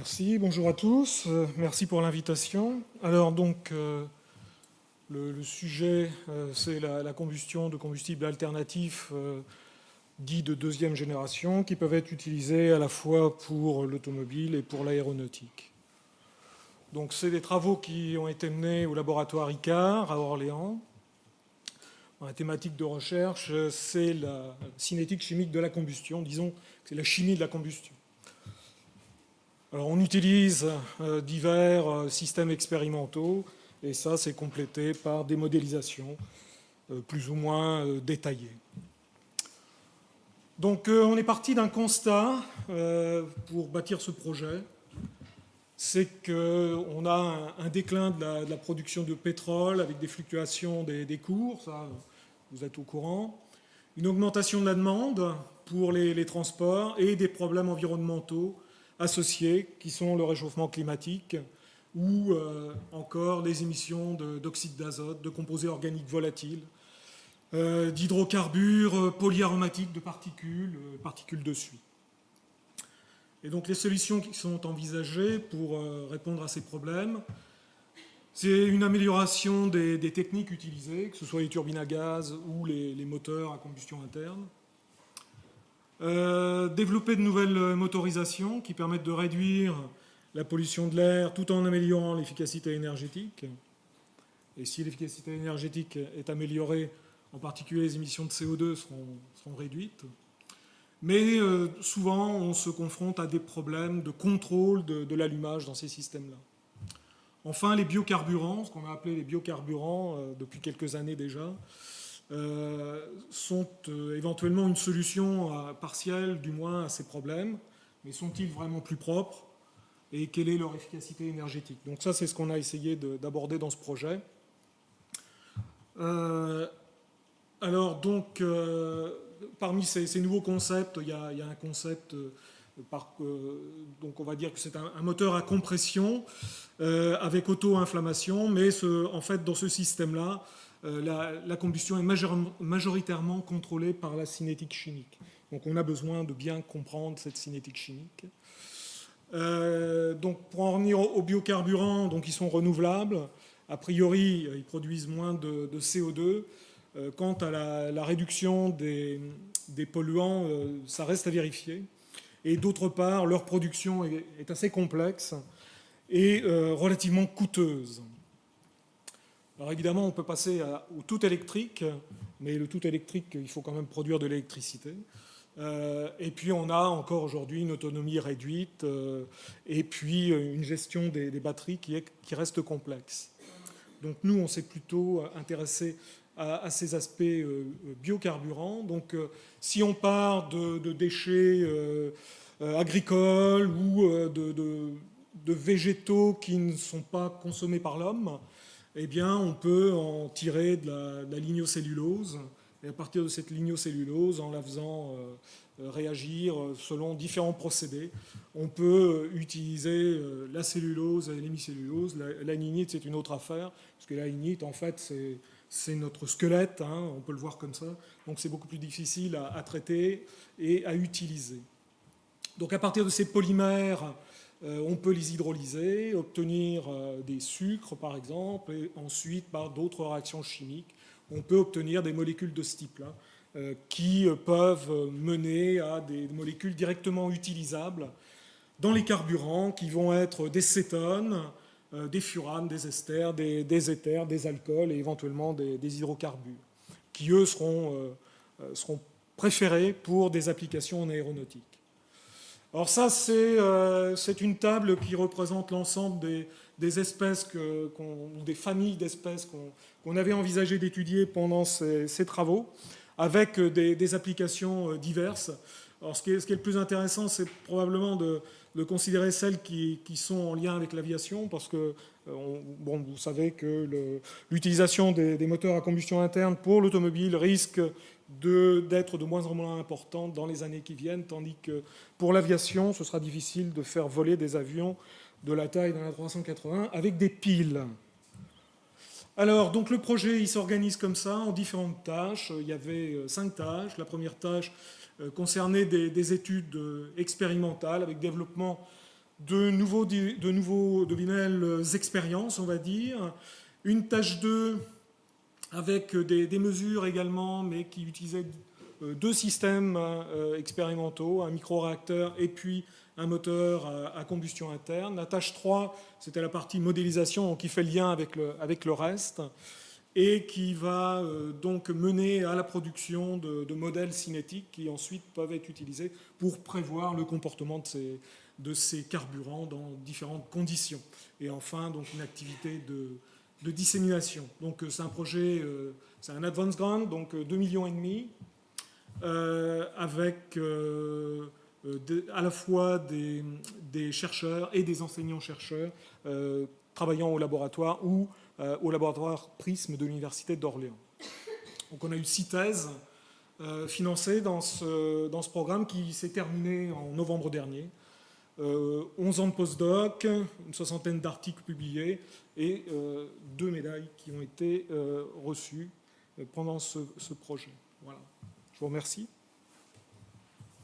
Merci, bonjour à tous, merci pour l'invitation. Alors donc, le sujet, c'est la combustion de combustibles alternatifs dits de deuxième génération qui peuvent être utilisés à la fois pour l'automobile et pour l'aéronautique. Donc c'est des travaux qui ont été menés au laboratoire ICAR à Orléans. La thématique de recherche, c'est la cinétique chimique de la combustion, disons que c'est la chimie de la combustion. Alors on utilise divers systèmes expérimentaux et ça c'est complété par des modélisations plus ou moins détaillées. Donc on est parti d'un constat pour bâtir ce projet, c'est qu'on a un déclin de la production de pétrole avec des fluctuations des cours, ça vous êtes au courant, une augmentation de la demande pour les transports et des problèmes environnementaux associés, qui sont le réchauffement climatique ou encore les émissions d'oxyde d'azote, de composés organiques volatiles, d'hydrocarbures polyaromatiques, de particules de suie. Et donc les solutions qui sont envisagées pour répondre à ces problèmes, c'est une amélioration des techniques utilisées, que ce soit les turbines à gaz ou les moteurs à combustion interne. Développer de nouvelles motorisations qui permettent de réduire la pollution de l'air tout en améliorant l'efficacité énergétique. Et si l'efficacité énergétique est améliorée, en particulier les émissions de CO2 seront réduites. Mais souvent, on se confronte à des problèmes de contrôle de l'allumage dans ces systèmes-là. Enfin, les biocarburants, ce qu'on a appelé les biocarburants depuis quelques années déjà, sont éventuellement une solution partielle, du moins, à ces problèmes. Mais sont-ils vraiment plus propres? Et quelle est leur efficacité énergétique? Donc ça, c'est ce qu'on a essayé d'aborder dans ce projet. Alors, donc, parmi ces nouveaux concepts, il y a un concept, donc on va dire que c'est un moteur à compression avec auto-inflammation, mais en fait, dans ce système-là, la combustion est majoritairement contrôlée par la cinétique chimique. Donc on a besoin de bien comprendre cette cinétique chimique. Donc pour en revenir aux biocarburants, donc ils sont renouvelables. A priori, ils produisent moins de CO2. Quant à la réduction des polluants, ça reste à vérifier. Et d'autre part, leur production est assez complexe et relativement coûteuse. Alors évidemment, on peut passer au tout électrique, mais le tout électrique, il faut quand même produire de l'électricité. Et puis on a encore aujourd'hui une autonomie réduite et puis une gestion des batteries qui reste complexe. Donc nous, on s'est plutôt intéressé à ces aspects biocarburants. Donc si on part de déchets agricoles ou de végétaux qui ne sont pas consommés par l'homme, eh bien, on peut en tirer de la lignocellulose. Et à partir de cette lignocellulose, en la faisant réagir selon différents procédés, on peut utiliser la cellulose et l'hémicellulose. La lignite, c'est une autre affaire, parce que la lignite, en fait, c'est notre squelette, hein, on peut le voir comme ça. Donc c'est beaucoup plus difficile à traiter et à utiliser. Donc à partir de ces polymères, on peut les hydrolyser, obtenir des sucres par exemple, et ensuite par d'autres réactions chimiques, on peut obtenir des molécules de ce type-là qui peuvent mener à des molécules directement utilisables dans les carburants qui vont être des cétones, des furanes, des esters, des éthers, des alcools et éventuellement des hydrocarbures qui, eux, seront préférés pour des applications en aéronautique. Alors ça, c'est une table qui représente l'ensemble des espèces, ou des familles d'espèces qu'on avait envisagé d'étudier pendant ces travaux, avec des applications diverses. Alors ce qui est le plus intéressant, c'est probablement de considérer celles qui sont en lien avec l'aviation, parce que vous savez que l'utilisation des moteurs à combustion interne pour l'automobile risque d'être de moins en moins importante dans les années qui viennent, tandis que pour l'aviation, ce sera difficile de faire voler des avions de la taille d'un A380 avec des piles. Alors, donc le projet, il s'organise comme ça, en différentes tâches. Il y avait 5 tâches. La première tâche concernait des études expérimentales avec développement de nouveaux devinels expériences, on va dire. Une tâche 2 avec des mesures également, mais qui utilisaient deux systèmes expérimentaux, un micro-réacteur et puis un moteur à combustion interne. La tâche 3, c'était la partie modélisation, qui fait lien avec le reste, et qui va donc mener à la production de modèles cinétiques qui ensuite peuvent être utilisés pour prévoir le comportement de ces carburants dans différentes conditions. Et enfin, donc, une activité de dissémination. Donc c'est un projet, c'est un advance grant, donc 2,5 millions, avec à la fois des chercheurs et des enseignants-chercheurs travaillant au laboratoire ou au laboratoire PRISM de l'Université d'Orléans. Donc on a eu 6 thèses financées dans ce programme qui s'est terminé en novembre dernier. 11 ans de postdoc, une soixantaine d'articles publiés et 2 médailles qui ont été reçues pendant ce projet. Voilà. Je vous remercie.